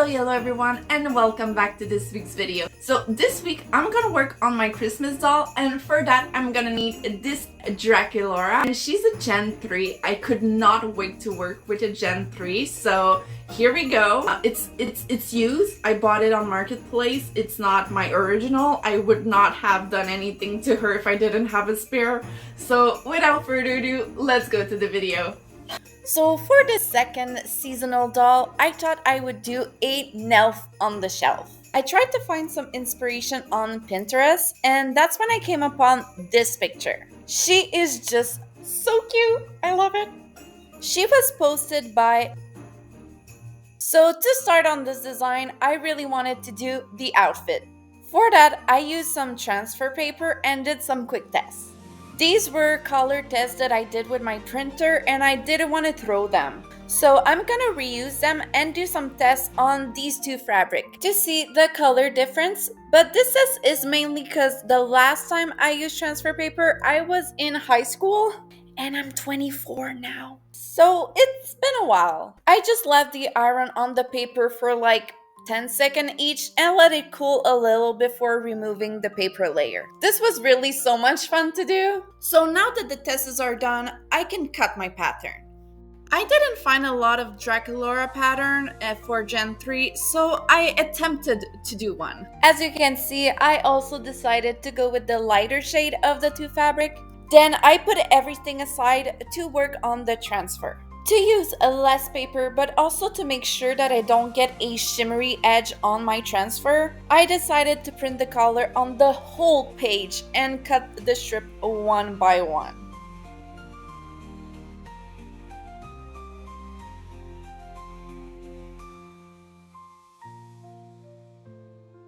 Hello everyone, and welcome back to this week's video. So this week I'm gonna work on my Christmas doll, and for that I'm gonna need this Draculaura, and she's a Gen 3. I could not wait to work with a Gen 3, so here we go. It's used. I bought it on Marketplace. It's not my original. I would not have done anything to her if I didn't have a spare. So without further ado, let's go to the video. So for the second seasonal doll, I thought I would do a Nelf on the shelf. I tried to find some inspiration on Pinterest, and that's when I came upon this picture. She is just so cute. I love it. She was posted by... So to start on this design, I really wanted to do the outfit. For that, I used some transfer paper and did some quick tests. These were color tests that I did with my printer, and I didn't want to throw them. So I'm gonna reuse them and do some tests on these two fabrics to see the color difference. But this is mainly because the last time I used transfer paper, I was in high school and I'm 24 now. So it's been a while. I just left the iron on the paper for like 10 seconds each and let it cool a little before removing the paper layer. This was really so much fun to do. So now that the tests are done, I can cut my pattern. I didn't find a lot of Draculaura pattern for Gen 3, so I attempted to do one. As you can see, I also decided to go with the lighter shade of the two fabric. Then I put everything aside to work on the transfer. To use a less paper, but also to make sure that I don't get a shimmery edge on my transfer, I decided to print the color on the whole page and cut the strip one by one.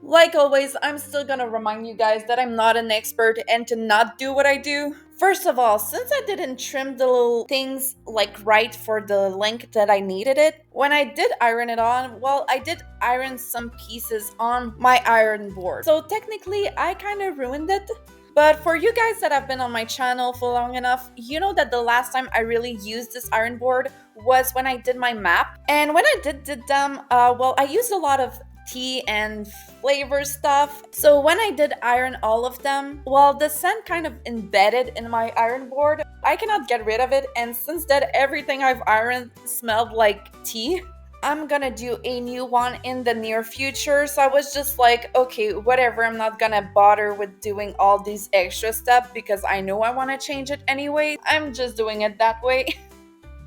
Like always, I'm still gonna remind you guys that I'm not an expert and to not do what I do. First of all, since I didn't trim the little things like right for the length that I needed it, when I did iron it on, well, I did iron some pieces on my iron board. So technically, I kind of ruined it. But for you guys that have been on my channel for long enough, you know that the last time I really used this iron board was when I did my map. And when I did them, well, I used a lot of tea and flavor stuff. So when I did iron all of them, well, the scent kind of embedded in my iron board. I cannot get rid of it, and since that everything I've ironed smelled like tea. I'm gonna do a new one in the near future, so I was just like, okay, whatever, I'm not gonna bother with doing all these extra steps because I know I want to change it anyway. I'm just doing it that way.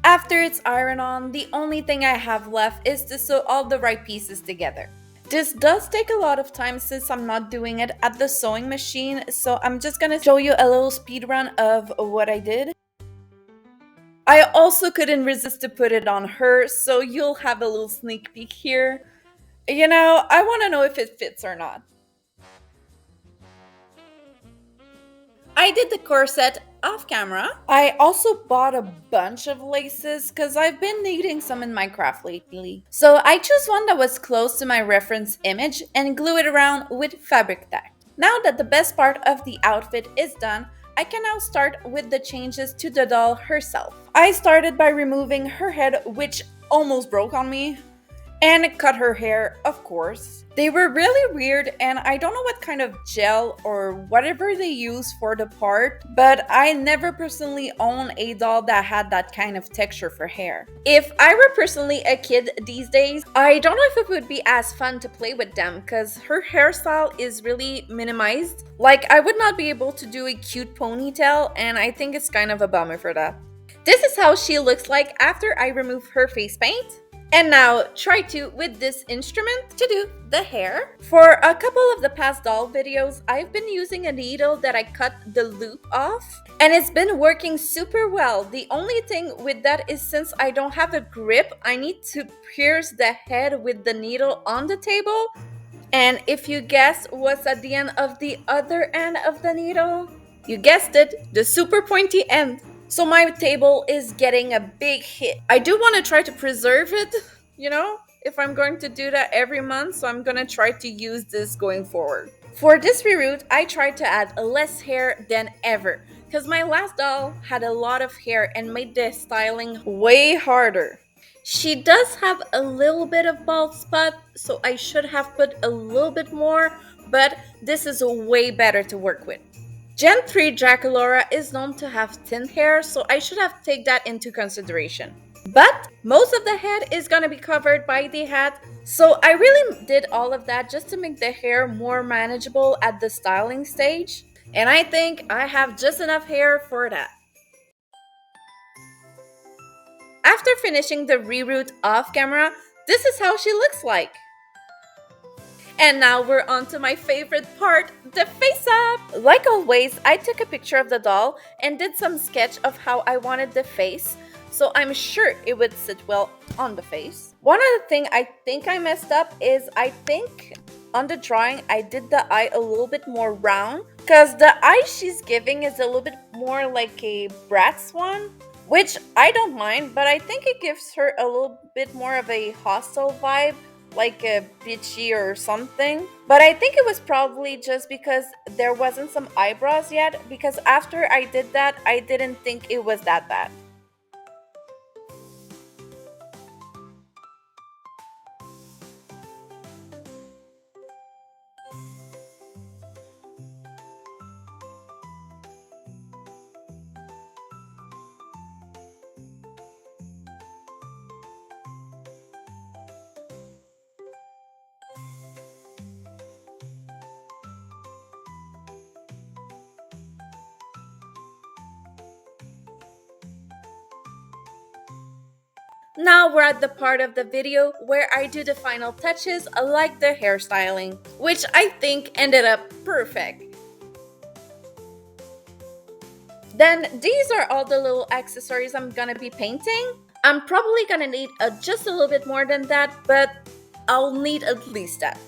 After it's ironed on, the only thing I have left is to sew all the right pieces together. This does take a lot of time since I'm not doing it at the sewing machine, so I'm just gonna show you a little speed run of what I did. I also couldn't resist to put it on her, so you'll have a little sneak peek here. You know, I want to know if it fits or not. I did the corset off camera. I also bought a bunch of laces because I've been needing some in my craft lately. So I chose one that was close to my reference image and glue it around with fabric tack. Now that the best part of the outfit is done, I can now start with the changes to the doll herself. I started by removing her head, which almost broke on me, and cut her hair, of course. They were really weird, and I don't know what kind of gel or whatever they use for the part, but I never personally owned a doll that had that kind of texture for hair. If I were personally a kid these days, I don't know if it would be as fun to play with them because her hairstyle is really minimized. Like, I would not be able to do a cute ponytail, and I think it's kind of a bummer for that. This is how she looks like after I remove her face paint. And now try to with this instrument to do the hair. For a couple of the past doll videos, I've been using a needle that I cut the loop off, and it's been working super well. The only thing with that is since I don't have a grip, I need to pierce the head with the needle on the table. And if you guessed what's at the end of the other end of the needle, you guessed it, the super pointy end. So my table is getting a big hit. I do want to try to preserve it, you know, if I'm going to do that every month, so I'm going to try to use this going forward. For this reroute, I tried to add less hair than ever, because my last doll had a lot of hair and made the styling way harder. She does have a little bit of bald spot, so I should have put a little bit more, but this is way better to work with. Gen 3 Draculaura is known to have thin hair, so I should have taken that into consideration. But most of the head is gonna be covered by the hat, so I really did all of that just to make the hair more manageable at the styling stage. And I think I have just enough hair for that. After finishing the reroute off camera, this is how she looks like. And now we're on to my favorite part, the face up! Like always, I took a picture of the doll and did some sketch of how I wanted the face, so I'm sure it would sit well on the face. One other thing I think I messed up is I think on the drawing I did the eye a little bit more round, because the eye she's giving is a little bit more like a Bratz one, which I don't mind, but I think it gives her a little bit more of a hostile vibe, like a bitchy or something. But I think it was probably just because there wasn't some eyebrows yet, because after I did that, I didn't think it was that bad. Now we're at the part of the video where I do the final touches like the hairstyling, which I think ended up perfect. Then these are all the little accessories I'm gonna be painting. I'm probably gonna need just a little bit more than that, but I'll need at least that.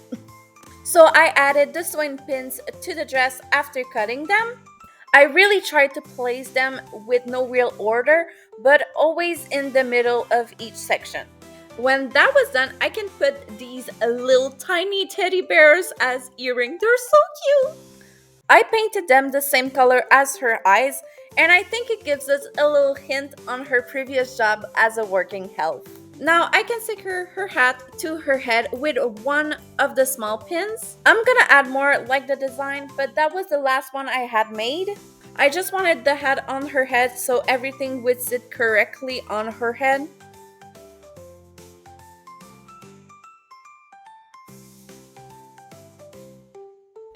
So I added the sewing pins to the dress after cutting them. I really tried to place them with no real order, but always in the middle of each section. When that was done, I can put these little tiny teddy bears as earrings. They're so cute! I painted them the same color as her eyes, and I think it gives us a little hint on her previous job as a working elf. Now I can secure her hat to her head with one of the small pins. I'm gonna add more like the design, but that was the last one I had made. I just wanted the hat on her head so everything would sit correctly on her head.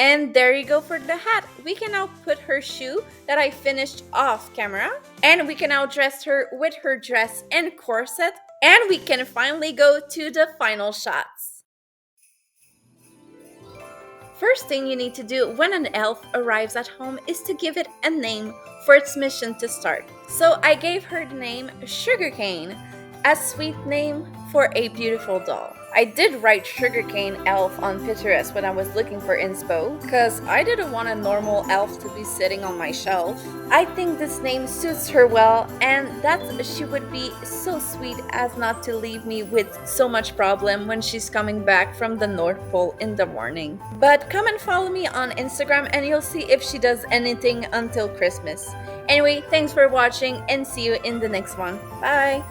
And there you go for the hat. We can now put her shoe that I finished off camera, and we can now dress her with her dress and corset, and we can finally go to the final shots. First thing you need to do when an elf arrives at home is to give it a name for its mission to start. So I gave her the name Sugarcane, a sweet name for a beautiful doll. I did write Sugarcane Elf on Pinterest when I was looking for inspo, because I didn't want a normal elf to be sitting on my shelf. I think this name suits her well, and that she would be so sweet as not to leave me with so much problem when she's coming back from the North Pole in the morning. But come and follow me on Instagram and you'll see if she does anything until Christmas. Anyway, thanks for watching and see you in the next one. Bye!